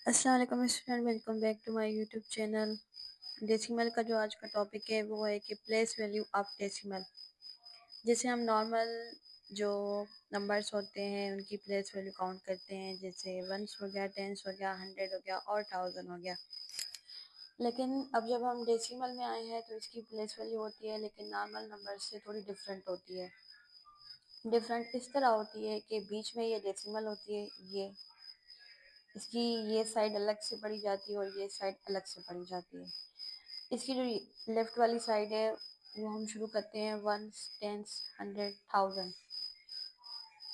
अस्सलाम वालेकुम student, welcome back to my YouTube channel. Decimal का जो आज का टॉपिक है वो है कि प्लेस वैल्यू ऑफ डेसिमल। जैसे हम नॉर्मल जो नंबर्स होते हैं उनकी प्लेस वैल्यू काउंट करते हैं, जैसे वंस हो गया, टेंस हो गया, हंड्रेड हो गया और थाउजेंड हो गया। लेकिन अब जब हम डेसिमल में आए हैं तो इसकी प्लेस वैल्यू होती है लेकिन नॉर्मल नंबर से थोड़ी डिफरेंट होती है। डिफरेंट इस तरह होती है कि बीच में ये डेसिमल होती है, ये इसकी ये साइड अलग से पढ़ी जाती है और ये साइड अलग से पढ़ी जाती है। इसकी जो लेफ्ट वाली साइड है वो हम शुरू करते हैं ones, tens, hundred, thousand.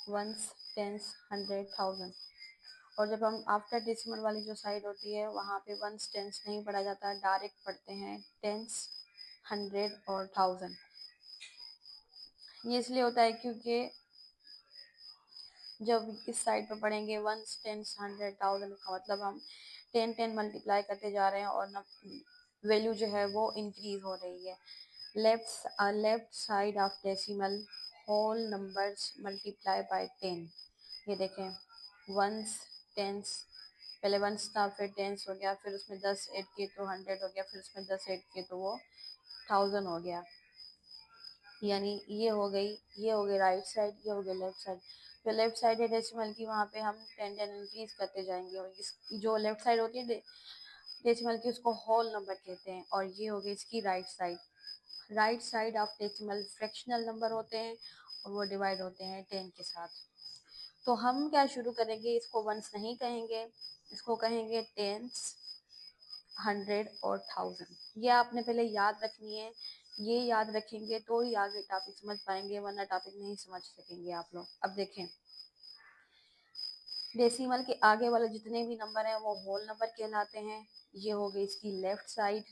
Ones, tens, hundred, thousand. और जब हम आफ्टर डेसिमल वाली जो साइड होती है वहाँ पे वंस टेंस नहीं पढ़ा जाता, डायरेक्ट पढ़ते हैं टेंस, हंड्रेड और थाउजेंड। ये इसलिए होता है क्योंकि जब इस साइड पर पढ़ेंगे वंस, टेंस, हंड्रेड, थाउजेंड का मतलब हम 10 मल्टीप्लाई करते जा रहे हैं और वैल्यू जो है वो इंक्रीज हो रही है। Left side of decimal whole numbers multiply by 10। ये देखें, वंस, टेंस, पहले वंस था फिर टेंस हो गया, फिर उसमें 10 ऐड किए तो 100 हो गया, फिर उसमें 10 ऐड किए तो वो 1000 हो गया। यानी ये हो गई राइट साइड, ये हो गई लेफ्ट साइड। जो लेफ्ट साइड है डेसिमल की वहाँ पे हम 10 इंक्रीज करते जाएंगे और इस जो लेफ्ट साइड होती है डेसिमल की उसको होल नंबर कहते हैं। और ये हो गई इसकी right side. Right side of decimal fractional number होते हैं और वो डिवाइड होते हैं 10 के साथ। तो हम क्या शुरू करेंगे, इसको वंस नहीं कहेंगे, इसको कहेंगे टेंस, हंड्रेड और थाउजेंड। ये आपने पहले याद रखनी है। ये याद रखेंगे तो ही आगे टॉपिक समझ पाएंगे, वरना टॉपिक नहीं समझ सकेंगे आप लोग। अब देखें, डेसिमल के आगे वाले जितने भी नंबर हैं वो होल नंबर कहलाते हैं। ये हो गई इसकी लेफ्ट साइड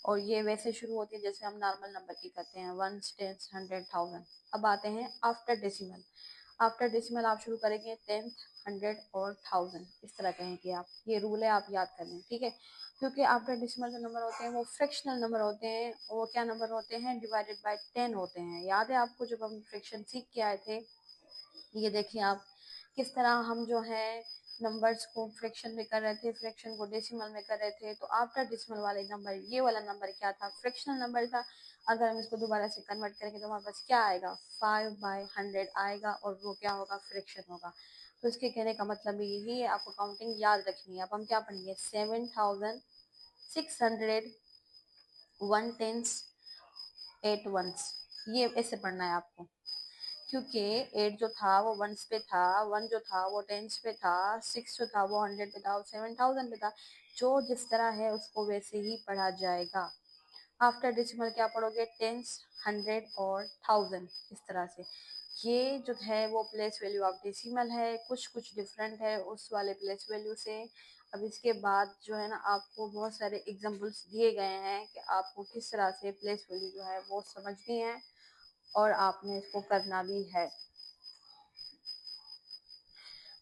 और ये वैसे शुरू होती है जैसे हम नॉर्मल नंबर की करते हैं, वंस, टेंस, हंड्रेड, थाउजेंड। अब आते हैं आफ्टर डेसिमल। आफ्टर डेसिमल आप शुरू करेंगे टेंथ, हंड्रेड और थाउजेंड, इस तरह कहेंगे आप। ये रूल है, आप याद कर लें, ठीक है। क्योंकि आफ्टर डेसिमल जो नंबर होते हैं वो फ्रैक्शनल नंबर होते हैं। वो क्या नंबर होते हैं, डिवाइडेड बाय 10 होते हैं। याद है आपको जब हम फ्रैक्शन सीख के आए थे। ये देखिए आप, किस तरह हम जो है नंबर्स को फ्रैक्शन में कर रहे थे, फ्रैक्शन को डेसिमल में कर रहे थे। तो आफ्टर डेसिमल वाले नंबर, ये वाला नंबर क्या था, फ्रैक्शनल नंबर था। अगर हम इसको दोबारा से कन्वर्ट करेंगे तो हमारे पास क्या आएगा, 5/100 आएगा और वो क्या होगा, फ्रैक्शन होगा। तो इसके कहने का मतलब यही है, आपको काउंटिंग याद रखनी है। अब हम क्या पढ़ेंगे, 7600, 1 10, 8 वंस। ये ऐसे पढ़ना है आपको, क्योंकि 8 जो था वो वंस पे था, 1 जो था वो टेंस पे था, 6 जो था वो 100 पे था और 7000 पे था। जो जिस तरह है उसको वैसे ही पढ़ा जाएगा। आफ्टर डेसिमल क्या पढ़ोगे, टेंस, हंड्रेड और थाउजेंड, इस तरह से। ये जो है वो प्लेस वैल्यू ऑफ डेसिमल है, कुछ कुछ डिफरेंट है उस वाले प्लेस वैल्यू से। अब इसके बाद जो है ना, आपको बहुत सारे एग्जांपल्स दिए गए हैं कि आपको किस तरह से प्लेस वैल्यू जो है वो समझनी है और आपने इसको करना भी है।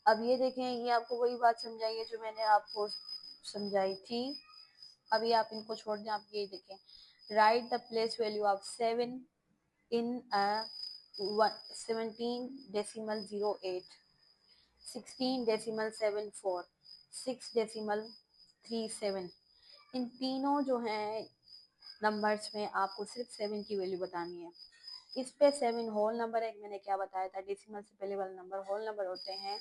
अब ये देखें, ये आपको वही बात समझाई है जो मैंने आपको समझाई थी। अभी आप इनको छोड़ दें, आप ये देखें, right the place value of 7 इन 17.08, 16.74, 6.37। इन तीनों जो हैं नंबर्स में आपको सिर्फ 7 की वैल्यू बतानी है। इस पे 7 होल नंबर है, मैंने क्या बताया था, डेसिमल से पहले वाला नंबर होल नंबर होते हैं,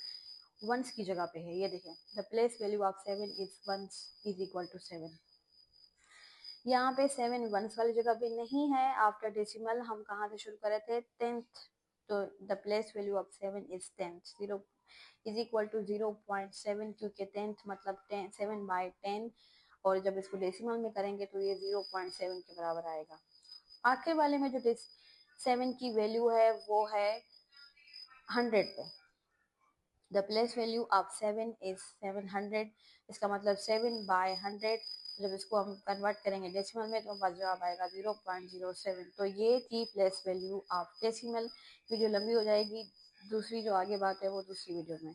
वंस की जगह पे है। ये देखें, the place value of 7 is ones is equal to 7। यहाँ पे 7 वंस वाली जगह पे नहीं है। आफ्टर डेसिमल हम कहाँ से शुरू कर रहे थे, 10th। तो the place value of 7 is 10th, 0 is equal to 0.7, क्योंकि 10th मतलब 7/10। और जब इसको डेसिमल में करेंगे तो ये 0.7 के बराबर आएगा। आखिर वाले में जो 7 की वैल्यू है वो है 100 पे। The place value of 7 is 700। इसका मतलब 7/100। जब इसको हम कन्वर्ट करेंगे डेसिमल में तो हमारा जवाब आएगा 0.07। तो ये थी place value of decimal. Video लंबी हो जाएगी, दूसरी जो आगे बात है वो दूसरी वीडियो में।